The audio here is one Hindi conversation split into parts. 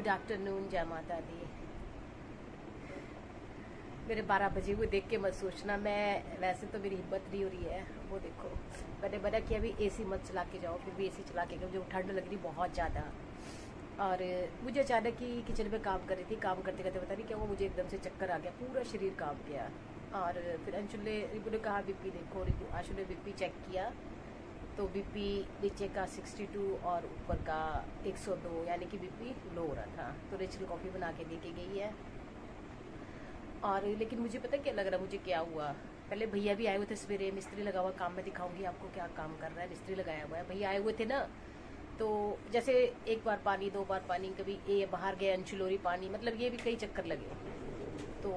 गुड आफ्टरनून, जय माता दी। मेरे 12 बजे हुए देख के मत सोचना, मैं वैसे तो मेरी हिम्मत नहीं हो रही है। वो देखो मैंने मना किया अभी एसी मत चला के जाओ, फिर भी एसी चला के गए। मुझे ठंड लग रही बहुत ज़्यादा। और मुझे अचानक ही किचन में काम कर रही थी, काम करते करते पता नहीं क्या हुआ, मुझे एकदम से चक्कर आ गया, पूरा शरीर कांप गया। और फिर अंशुल ने, रिपू ने कहा बीपी देखो। आशु ने बीपी चेक किया तो बीपी नीचे का 62 और ऊपर का 102, यानी कि बीपी लो हो रहा था। तो रेचल कॉफ़ी बना के दे के गई है। और लेकिन मुझे पता क्या लग रहा, मुझे क्या हुआ, पहले भैया भी आए हुए थे सवेरे, मिस्त्री लगा हुआ काम में, दिखाऊंगी आपको क्या काम कर रहा है। मिस्त्री लगाया हुआ है, भैया आए हुए थे ना, तो जैसे एक बार पानी, 2 बार पानी, कभी ये बाहर गए अंशुलोरी पानी, मतलब ये भी कई चक्कर लगे। तो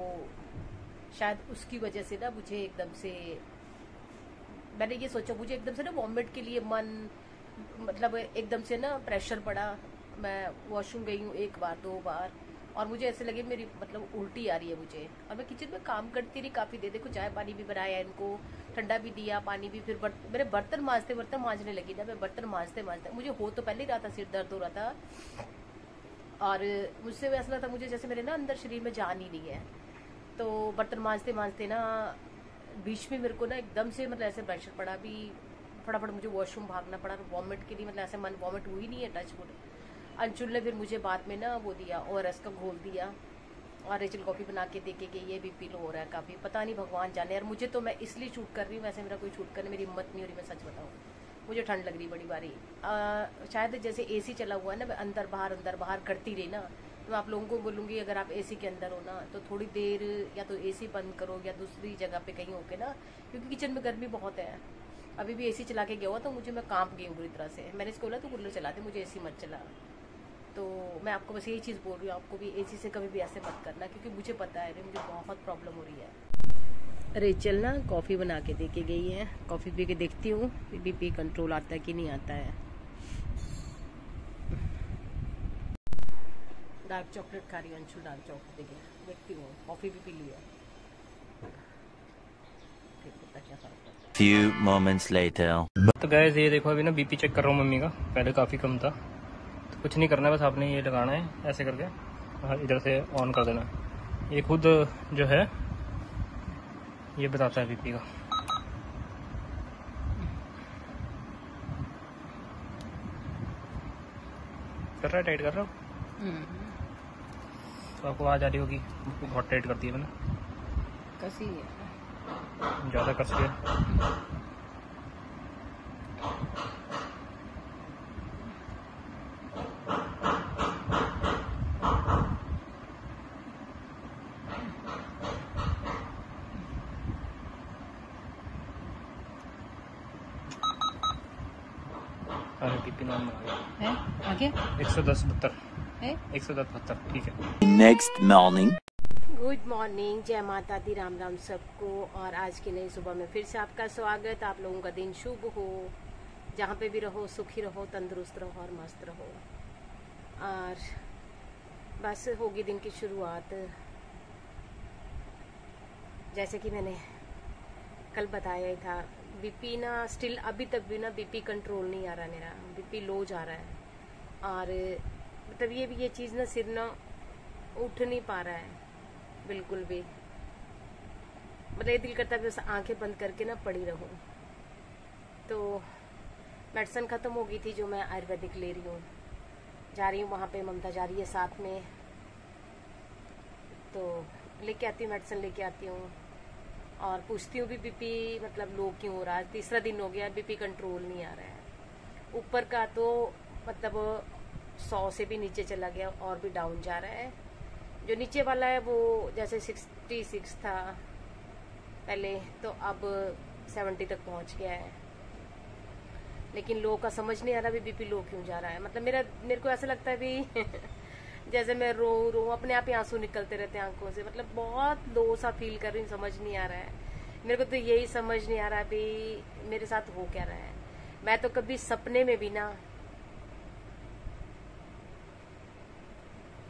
शायद उसकी वजह से ना मुझे एकदम से, मैंने ये सोचा, मुझे एकदम से ना वॉमिट के लिए मन, मतलब एकदम से ना प्रेशर पड़ा। मैं वॉशरूम गई हूँ 1 बार 2 बार, और मुझे ऐसे लगे मेरी मतलब उल्टी आ रही है मुझे। और मैं किचन में काम करती रही काफ़ी देर, देखो चाय पानी भी बनाया इनको, ठंडा भी दिया, पानी भी। फिर मेरे बर्तन मांजने लगी ना, मैं बर्तन मांजते मुझे हो तो पहले ही रहा था, सिर दर्द हो रहा था। और मुझसे ऐसा लगता मुझे जैसे मेरे ना अंदर शरीर में जान ही नहीं है। तो बर्तन मांजते ना बीच में मेरे को ना एकदम से मतलब ऐसे प्रेशर पड़ा, भी फटाफट मुझे वॉशरूम भागना पड़ा। वॉमिट के लिए मतलब ऐसे मन वॉमिट हुई नहीं है, टच वुड। अंशुल ने फिर मुझे बाद में ना वो दिया, ORS का घोल दिया, और रेचल कॉफ़ी बना के दे के गई। ये बीपी लो हो रहा है काफ़ी, पता नहीं भगवान जाने। यार मुझे तो, मैं इसलिए शूट कर रही हूँ, वैसे मेरा कोई शूट करने मेरी हिम्मत नहीं हो रही, मैं सच बताऊँ। मुझे ठंड लग रही बड़ी बारी। शायद जैसे AC चला हुआ है ना, मैं अंदर बाहर करती रही ना, तो मैं आप लोगों को बोलूँगी अगर आप AC के अंदर हो ना, तो थोड़ी देर या तो AC बंद करो या दूसरी जगह पे कहीं होके ना, क्योंकि किचन में गर्मी बहुत है। अभी भी AC चला के गया हुआ तो मुझे, मैं कांप गई हूँ बुरी तरह से। मैंने इसको बोला तो कूलर चला दे, मुझे AC मत चला। तो मैं आपको बस यही चीज़ बोल रही हूँ, आपको भी AC से कभी भी ऐसे मत करना, क्योंकि मुझे पता है मुझे बहुत प्रॉब्लम हो रही है। रेचल ना कॉफ़ी बना के दे के गई है, कॉफ़ी पी के देखती हूँ बीपी कंट्रोल आता है कि नहीं आता है। डार्क चॉकलेट खा रही हूँ अंशुल, डार्क चॉकलेट देखती हूँ, कॉफ़ी भी पी ली है। Few moments later. तो गाइस ये देखो, अभी ना बीपी चेक कर रहा हूँ मम्मी का, पहले काफ़ी कम था। तो कुछ नहीं करना है, बस आपने ये लगाना है ऐसे करके, इधर से ऑन कर देना। ये खुद जो है ये बताता है बीपी का। कर रहा है, टाइट कर रहा हूँ। तो आपको आवाज़ आ रही होगी, बहुत टाइट करती है मैंने, कसी है ज़्यादा कस के। अरे बीपी नॉर्मल है आगे 110/72 है, 110/72, ठीक है। Next morning. गुड मॉर्निंग, जय माता दी, राम राम सबको। और आज की नई सुबह में फिर से आपका स्वागत। आप लोगों का दिन शुभ हो, जहाँ पे भी रहो सुखी रहो, तंदुरुस्त रहो और मस्त रहो। और बस होगी दिन की शुरुआत। जैसे कि मैंने कल बताया ही था, बीपी ना स्टिल अभी तक भी ना बीपी कंट्रोल नहीं आ रहा, मेरा बीपी लो जा रहा है। और मतलब ये चीज़ ना, सिर ना उठ नहीं पा रहा है बिल्कुल भी। मतलब ये दिल करता है बस आंखें बंद करके ना पड़ी रहूं। तो मेडिसिन ख़त्म हो गई थी जो मैं आयुर्वेदिक ले रही हूँ, जा रही हूँ वहाँ पे, ममता जा रही है साथ में, तो लेके आती हूँ, मेडिसिन लेके आती हूँ और पूछती हूँ भी बीपी मतलब लो क्यों हो रहा है। 3रा दिन हो गया, बीपी कंट्रोल नहीं आ रहा है। ऊपर का तो मतलब 100 से भी नीचे चला गया और भी डाउन जा रहा है। जो नीचे वाला है वो जैसे 66 था पहले, तो अब 70 तक पहुंच गया है। लेकिन लो का समझ नहीं आ रहा भी बीपी लो क्यों जा रहा है। मतलब मेरे को ऐसा लगता है भी जैसे मैं रो अपने आप ही आंसू निकलते रहते हैं आंखों से। मतलब बहुत लो सा फील कर रही हूँ, समझ नहीं आ रहा है मेरे को। तो यही समझ नहीं आ रहा भी मेरे साथ हो क्या रहा है। मैं तो कभी सपने में भी ना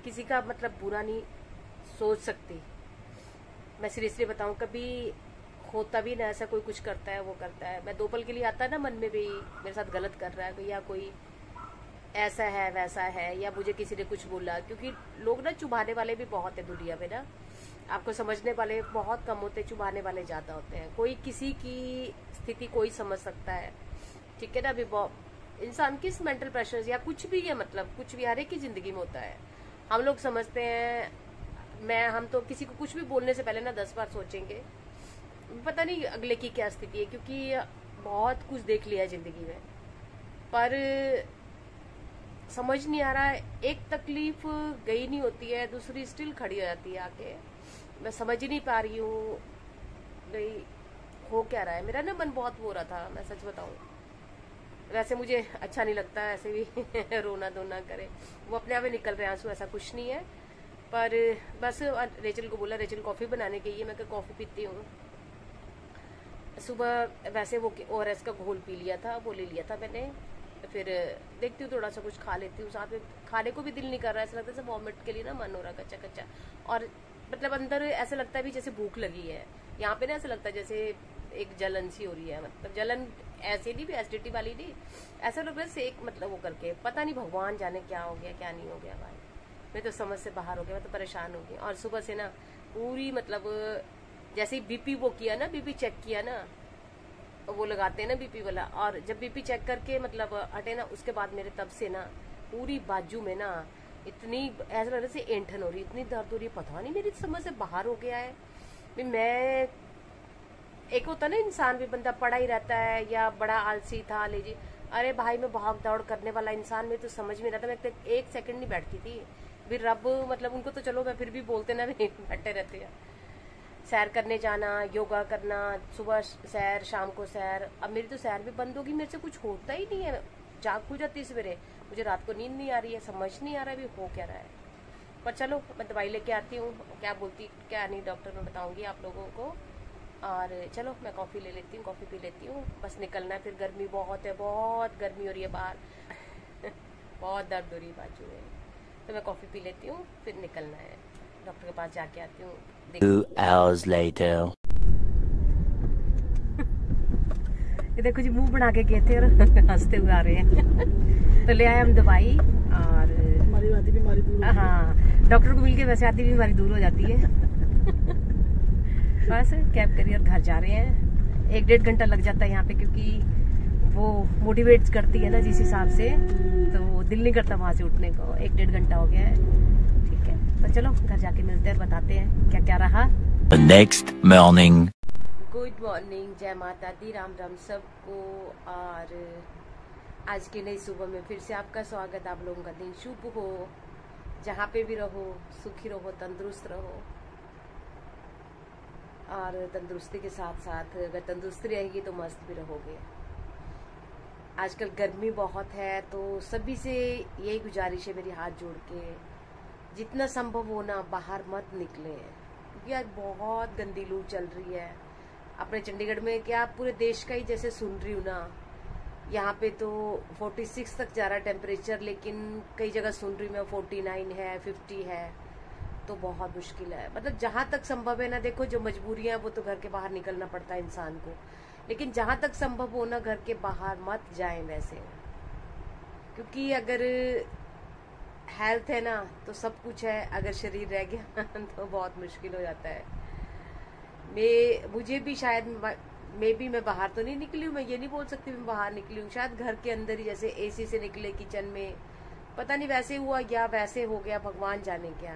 किसी का मतलब बुरा नहीं सोच सकती। मैं सीरियसली बताऊं, कभी होता भी ना ऐसा, कोई कुछ करता है वो करता है, मैं 2 पल के लिए आता है ना मन में भी मेरे साथ गलत कर रहा है या कोई, ऐसा है वैसा है, या मुझे किसी ने कुछ बोला, क्योंकि लोग ना चुभाने वाले भी बहुत है दुनिया में ना, आपको समझने वाले बहुत कम होते, चुभाने वाले ज्यादा होते हैं। कोई किसी की स्थिति कोई समझ सकता है, ठीक है ना। अभी इंसान किस मेंटल प्रेशर या कुछ भी है, मतलब कुछ भी हर एक की जिंदगी में होता है। हम लोग समझते हैं, हम तो किसी को कुछ भी बोलने से पहले ना 10 बार सोचेंगे, पता नहीं अगले की क्या स्थिति है, क्योंकि बहुत कुछ देख लिया है जिंदगी में, पर समझ नहीं आ रहा है। एक तकलीफ गई नहीं होती है, दूसरी स्टिल खड़ी हो जाती है आके। मैं समझ ही नहीं पा रही हूँ भाई हो क्या रहा है। मेरा ना मन बहुत हो रहा था, मैं सच बताऊं। वैसे मुझे अच्छा नहीं लगता ऐसे भी रोना धोना करे, वो अपने आप ही निकल रहे आंसू, ऐसा कुछ नहीं है। पर बस रेचल को बोला, रेचल कॉफी बनाने गई है, मैं कॉफी पीती हूँ। सुबह वैसे वो ORS का घोल पी लिया था, वो ले लिया था मैंने। फिर देखती हूँ थोड़ा सा कुछ खा लेती हूँ, साथ में खाने को भी दिल नहीं कर रहा है, ऐसा लगता है जैसे वॉमिट के लिए ना मन हो रहा है कच्चा कच्चा, और मतलब अंदर ऐसा लगता है भी जैसे भूख लगी है। यहाँ पे ना ऐसा लगता है जैसे एक जलन सी हो रही है, मतलब जलन ऐसे नहीं भी एसिडिटी वाली नहीं, ऐसा लग रहा है सेक, मतलब वो करके पता नहीं भगवान जाने क्या हो गया क्या नहीं हो गया भाई। मैं तो समझ से बाहर हो गया, मैं तो परेशान हो गई। और सुबह से ना पूरी मतलब जैसे ही बीपी वो किया ना, बीपी चेक किया ना, वो लगाते हैं ना बीपी वाला, और जब बीपी चेक करके मतलब हटे ना, उसके बाद मेरे तब से ना पूरी बाजू में ना इतनी ऐसा लग रहा है ऐंठन हो रही, इतनी दर्द हो रही है, पता नहीं मेरी समझ से बाहर हो गया है। मैं एक होता ना इंसान भी, बंदा पड़ा ही रहता है या बड़ा आलसी था लीजिए, अरे भाई मैं भाग दौड़ करने वाला इंसान, में तो समझ में रहता, मैं एक सेकंड नहीं बैठती थी। फिर रब मतलब उनको तो चलो मैं फिर भी बोलते ना भी बैठे रहते हैं। सैर करने जाना, योगा करना, सुबह सैर शाम को सैर, अब मेरी तो सैर भी बंद होगी, मेरे से कुछ होता ही नहीं है, जाग खुल जाती सवेरे, मुझे रात को नींद नहीं आ रही है, समझ नहीं आ रहा है भी हो क्या रहा है। पर चलो मैं दवाई लेके आती हूँ, क्या बोलती क्या नहीं डॉक्टर में बताऊंगी आप लोगों को। और चलो मैं कॉफ़ी ले लेती हूँ, कॉफ़ी पी लेती हूँ, बस निकलना है। फिर गर्मी बहुत है, बहुत गर्मी हो रही है बाहर बहुत दर्द हो रही है बाजू में, तो मैं कॉफ़ी पी लेती हूँ, फिर निकलना है, डॉक्टर के पास जाके आती हूँ। 2 hours later. ये देखो जी, मुंह बना के गए थे और हंसते हुए आ रहे हैं तो ले आए हम दवाई, और हमारी आधी बीमारी दूर, हाँ डॉक्टर को मिलके वैसे आधी बीमारी दूर हो जाती है बस कैब करिए और घर जा रहे हैं। 1-1.5 घंटा लग जाता है यहाँ पे, क्योंकि वो मोटिवेट करती है ना जिस हिसाब से, तो दिल नहीं करता वहां से उठने को। 1-1.5 घंटा हो गया है, ठीक है। तो चलो घर जाके मिलते हैं, बताते हैं क्या क्या रहा। The next morning. Good morning, जय माता दी, राम राम सबको। और आज की नई सुबह में फिर से आपका स्वागत। आप लोगों का दिन शुभ हो, जहाँ पे भी रहो सुखी रहो, तंदुरुस्त रहो, और तंदुरुस्ती के साथ साथ अगर तंदुरुस्ती रहेगी तो मस्त भी रहोगे। आजकल गर्मी बहुत है, तो सभी से यही गुजारिश है मेरी हाथ जोड़ के, जितना संभव हो ना बाहर मत निकले, क्योंकि आज बहुत गंदी लू चल रही है। अपने चंडीगढ़ में क्या पूरे देश का ही जैसे सुन रही हूँ ना, यहाँ पे तो 46 तक जा रहा है टेम्परेचर, लेकिन कई जगह सुन रही मैं 49 है, 50 है, तो बहुत मुश्किल है। मतलब जहां तक संभव है ना, देखो जो मजबूरियां वो तो घर के बाहर निकलना पड़ता है इंसान को, लेकिन जहां तक संभव हो ना घर के बाहर मत जाएं वैसे, क्योंकि अगर हेल्थ है ना तो सब कुछ है, अगर शरीर रह गया तो बहुत मुश्किल हो जाता है। मुझे भी शायद मैं बाहर तो नहीं निकली हूँ, मैं ये नहीं बोल सकती मैं बाहर निकली हूँ, शायद घर के अंदर ही जैसे AC से निकले किचन में, पता नहीं वैसे हुआ या वैसे हो गया, भगवान जाने क्या।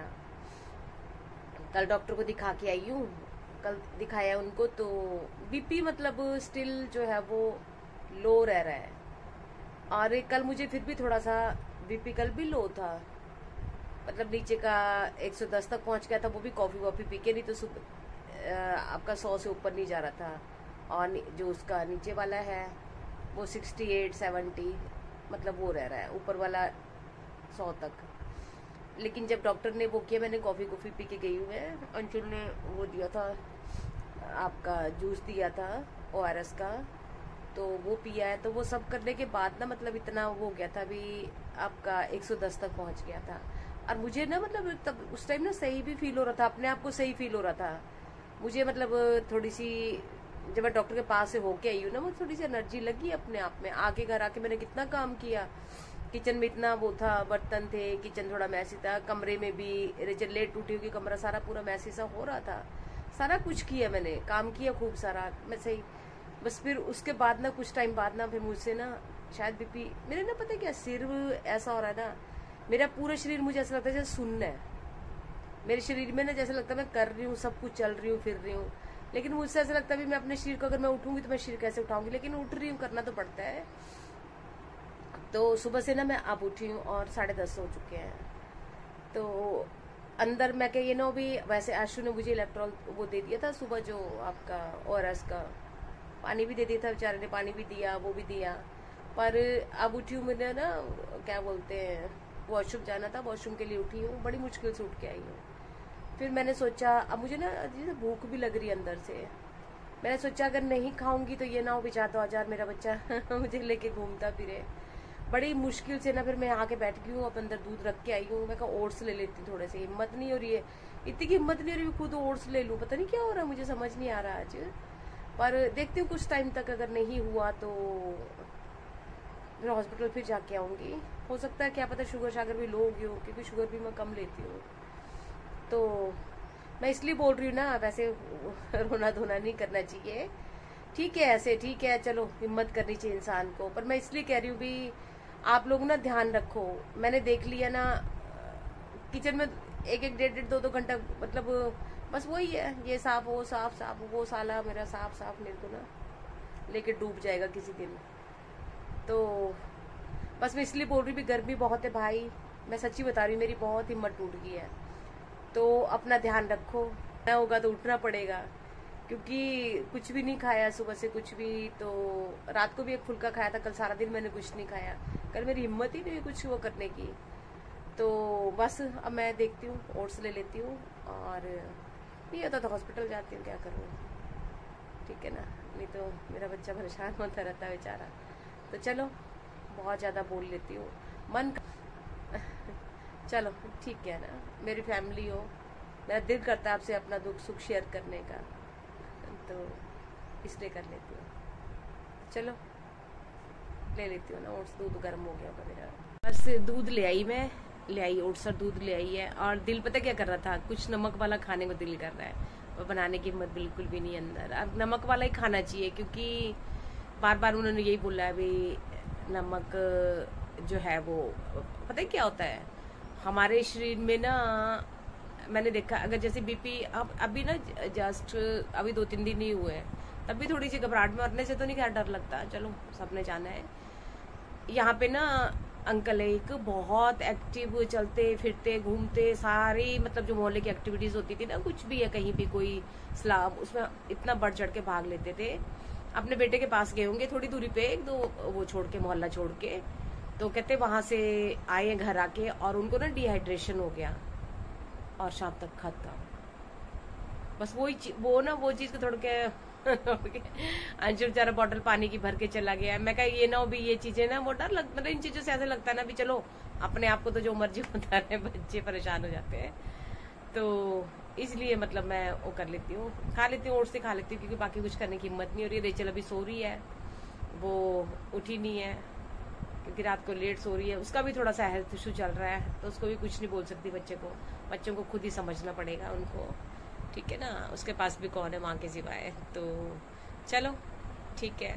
कल डॉक्टर को दिखा के आई हूँ, कल दिखाया उनको, तो बीपी मतलब स्टिल जो है वो लो रह रहा है। और कल मुझे फिर भी थोड़ा सा बीपी कल भी लो था, मतलब नीचे का 110 तक पहुंच गया था, वो भी कॉफी वॉफी पी के, नहीं तो आपका 100 से ऊपर नहीं जा रहा था। और जो उसका नीचे वाला है वो 68-70 मतलब वो रह रहा है, ऊपर वाला 100 तक। लेकिन जब डॉक्टर ने वो किया, मैंने कॉफी पी के गई हुई है, अंशुल ने वो दिया था आपका जूस दिया था ORS का, तो वो पिया है। तो वो सब करने के बाद ना मतलब इतना हो गया था, अभी आपका 110 तक पहुंच गया था। और मुझे ना मतलब तब उस टाइम ना सही भी फील हो रहा था, अपने आप को सही फील हो रहा था मुझे, मतलब थोड़ी सी जब मैं डॉक्टर के पास से होके आई हूँ ना, वो थोड़ी सी एनर्जी लगी अपने आप में। आगे घर आके मैंने कितना काम किया, किचन में इतना वो था, बर्तन थे, किचन थोड़ा मैसी था, कमरे में भी जब लेट टूटी हुई कमरा सारा पूरा मैसी सा हो रहा था। सारा कुछ किया मैंने, काम किया खूब सारा मैं सही। बस फिर उसके बाद ना कुछ टाइम बाद ना फिर मुझसे ना शायद बीपी, मेरे ना पता है क्या सिर ऐसा हो रहा है ना, मेरा पूरा शरीर मुझे ऐसा लगता है जैसे सुन्न है मेरे शरीर में ना, जैसे लगता है मैं कर रही हूँ सब कुछ, चल रही हूँ फिर रही हूँ, लेकिन मुझसे ऐसा लगता है भी मैं अपने शरीर को अगर मैं उठूंगी तो मैं शरीर कैसे उठाऊंगी, लेकिन उठ रही हूँ, करना तो पड़ता है। तो सुबह से ना मैं अब उठी हूँ और 10:30 हो चुके हैं। तो अंदर मैं कह ये ना भी, वैसे आशु ने मुझे इलेक्ट्रॉल वो दे दिया था सुबह, जो आपका ओआरएस का पानी भी दे दिया था बेचारे ने, पानी भी दिया वो भी दिया। पर अब उठी हूँ, मैंने ना क्या बोलते हैं वॉशरूम जाना था, वॉशरूम के लिए उठी हूँ, बड़ी मुश्किल से उठ के आई हूँ। फिर मैंने सोचा अब मुझे ना भूख भी लग रही है अंदर से, मैंने सोचा अगर नहीं खाऊंगी तो ये ना हो भी 4-2000 मेरा बच्चा मुझे लेके घूमता फिरे। बड़ी मुश्किल से ना फिर मैं यहाँ के बैठ गई हूँ, अब अंदर दूध रख के आई हूँ। मैं कहा ओट्स ले लेती हूँ थोड़े से, हिम्मत नहीं हो रही है, इतनी की हिम्मत नहीं हो रही खुद ओट्स ले लूँ, पता नहीं क्या हो रहा है मुझे समझ नहीं आ रहा आज। पर देखती हूँ कुछ टाइम तक, अगर नहीं हुआ तो फिर हॉस्पिटल फिर जाके आऊँगी। हो सकता है क्या पता शुगर शागर भी लो होगी हो, क्योंकि शुगर भी मैं कम लेती हूँ। तो मैं इसलिए बोल रही हूँ ना, वैसे रोना धोना नहीं करना चाहिए, ठीक है ऐसे ठीक है, चलो हिम्मत करनी चाहिए इंसान को। पर मैं इसलिए कह रही हूँ भी आप लोग ना ध्यान रखो। मैंने देख लिया ना किचन में 1-1, 1.5, 2-2 घंटा, मतलब बस वही है, ये साफ वो साफ, साफ वो, साला मेरा साफ साफ मेरे को ना लेके डूब जाएगा किसी दिन। तो बस मैं इसलिए बोल रही हूँ भी गर्मी बहुत है भाई, मैं सच्ची बता रही हूँ, मेरी बहुत हिम्मत टूट गई है। तो अपना ध्यान रखो, ना होगा तो उठना पड़ेगा, क्योंकि कुछ भी नहीं खाया सुबह से कुछ भी। तो रात को भी एक फुल्का खाया था, कल सारा दिन मैंने कुछ नहीं खाया, कल मेरी हिम्मत ही नहीं कुछ वो करने की। तो बस अब मैं देखती हूँ ओट्स ले लेती हूँ, और नहीं होता तो हॉस्पिटल जाती हूँ, क्या करूँ, ठीक है ना, नहीं तो मेरा बच्चा परेशान होता रहता है बेचारा। तो चलो बहुत ज़्यादा बोल लेती हूँ, मन चलो ठीक है ना, मेरी फैमिली हो, मेरा दिल करता है आपसे अपना दुख सुख शेयर करने का, तो इसलिए कर लेती हूँ। चलो ले लेती हूँ ना ओट्स, दूध गर्म हो गया होगा मेरा, बस दूध ले आई, मैं ले आई ओट्स और दूध ले आई है। और दिल पता क्या कर रहा था, कुछ नमक वाला खाने को दिल कर रहा है, और बनाने की हिम्मत बिल्कुल भी नहीं अंदर। अब नमक वाला ही खाना चाहिए, क्योंकि बार बार उन्होंने यही बोला है भी नमक जो है वो पता है क्या होता है हमारे शरीर में ना, मैंने देखा अगर जैसे बीपी अब अभी ना जस्ट अभी 2-3 दिन ही हुए हैं, तब भी थोड़ी सी घबराहट में, मरने से तो नहीं क्या डर लगता, चलो सबने जाना है। यहाँ पे ना अंकल है एक, बहुत एक्टिव, चलते फिरते घूमते सारी, मतलब जो मोहल्ले की एक्टिविटीज होती थी ना, कुछ भी है कहीं भी कोई स्लाब, उसमें इतना बढ़ चढ़ के भाग लेते थे। अपने बेटे के पास गए होंगे थोड़ी दूरी पे, 1-2 वो छोड़ के, मोहल्ला छोड़ के, तो कहते वहां से आए घर आके और उनको ना डिहाइड्रेशन हो गया और शाम तक खत्म। बस वही वो चीज को थोड़ के अंशु बेचारा बॉटल पानी की भर के चला गया। मैं कहा ये ना हो भी ये चीजें ना, वो डर लगता है इन चीजों से, ऐसा लगता है ना भी चलो अपने आप को तो जो मर्जी होता है, बच्चे परेशान हो जाते हैं, तो इसलिए मतलब मैं वो कर लेती हूँ, खा लेती हूँ, ओट्स से खा लेती हूँ, क्योंकि बाकी कुछ करने की हिम्मत नहीं हो रही है। रेचल अभी सो रही है, वो उठी नहीं है, क्योंकि रात को लेट सो रही है, उसका भी थोड़ा सा हेल्थ इशू चल रहा है, तो उसको भी कुछ नहीं बोल सकती बच्चों को खुद ही समझना पड़ेगा उनको, ठीक है ना, उसके पास भी कौन है माँ के सिवाय। तो चलो ठीक है।